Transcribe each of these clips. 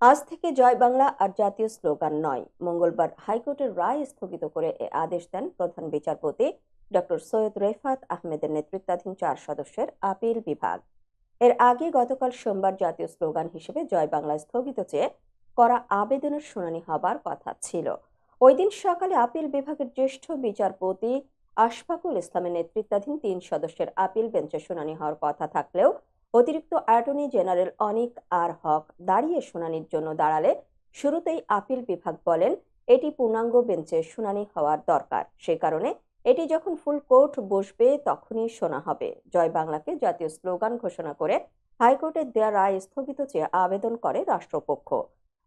আজ থেকে জয় বাংলা আর জাতীয় স্লোগান নয়। মঙ্গলবার হাইকোর্টের রায় স্থগিত করে এ আদেশ দেন প্রধান বিচারপতি ডক্টর সৈয়দ রেফাত আহমেদের নেতৃত্বাধীন 4 সদস্যের আপিল বিভাগ। এর আগে গতকাল সোমবার জাতীয় স্লোগান হিসেবে জয় বাংলা স্থগিত চেয়ে করা আবেদনের শুনানি হবার কথা ছিল। ওই দিন সকালে আপিল বিভাগের জ্যেষ্ঠ বিচারপতি আশফাকুল ইসলামের নেতৃত্বাধীন 3 সদস্যের আপিল বেঞ্চে শুনানি হওয়ার কথা থাকলেও অতিরিক্ত অ্যাটর্নি জেনারেল অনিক আর হক দাঁড়িয়ে শুনানির জন্য দাঁড়ালে শুরুতেই আপিল বিভাগ বলেন এটি পূর্ণাঙ্গ বেঞ্চে শুনানি হওয়ার দরকার, সে কারণে এটি যখন ফুল কোর্ট বসবে তখনই শোনা হবে। জয় বাংলাকে জাতীয় স্লোগান ঘোষণা করে হাইকোর্টের দেয়া রায় স্থগিত চেয়ে আবেদন করে রাষ্ট্রপক্ষ।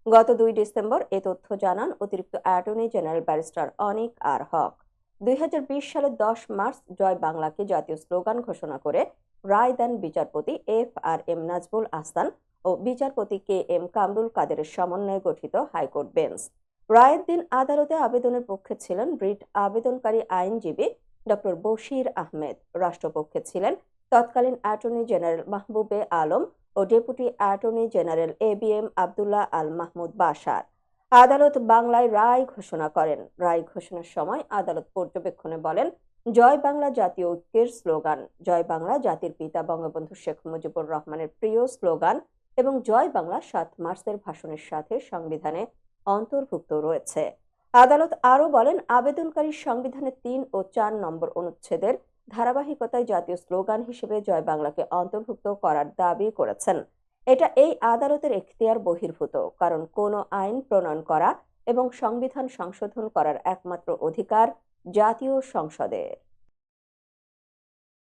গত 2 ডিসেম্বর এ তথ্য জানান অতিরিক্ত অ্যাটর্নি জেনারেল ব্যারিস্টার অনিক আর হক। 2020 সালের 10 মার্চ জয় বাংলাকে জাতীয় স্লোগান ঘোষণা করে রায় দেন বিচারপতি FRM নাজমুল আহসান ও বিচারপতি KM কামরুল কাদেরের সমন্বয়ে গঠিত হাইকোর্ট বেঞ্চ। রায়ের দিন আদালতে আবেদনের পক্ষে ছিলেন রিট আবেদনকারী আইনজীবী ডক্টর বশির আহমেদ। রাষ্ট্রপক্ষে ছিলেন তৎকালীন অ্যাটর্নি জেনারেল মাহবুবে আলম ও deputy attorney general ABM Abdullah Al Mahmud Bashar. আদালত বাংলায় রায় ঘোষণা করেন। রায় ঘোষণার সময় আদালত পর্যবেক্ষণে বলেন, জয় বাংলা জাতীয় ঐক্যের স্লোগান, জয় বাংলা জাতির পিতা বঙ্গবন্ধু শেখ মুজিবুর রহমানের প্রিয় স্লোগান এবং জয় বাংলা 7 মার্চের ভাষণের সাথে সংবিধানে অন্তর্ভুক্ত রয়েছে। আদালত আরও বলেন, আবেদনকারী সংবিধানের 3 ও 4 নম্বর অনুচ্ছেদের ধারাবাহিকতায় জাতীয় স্লোগান হিসেবে জয় বাংলাকে অন্তর্ভুক্ত করার দাবি করেছেন। এটা এই আদালতের এখতিয়ার বহির্ভূত, কারণ কোনো আইন প্রণয়ন করা এবং সংবিধান সংশোধন করার একমাত্র অধিকার জাতীয় সংসদের।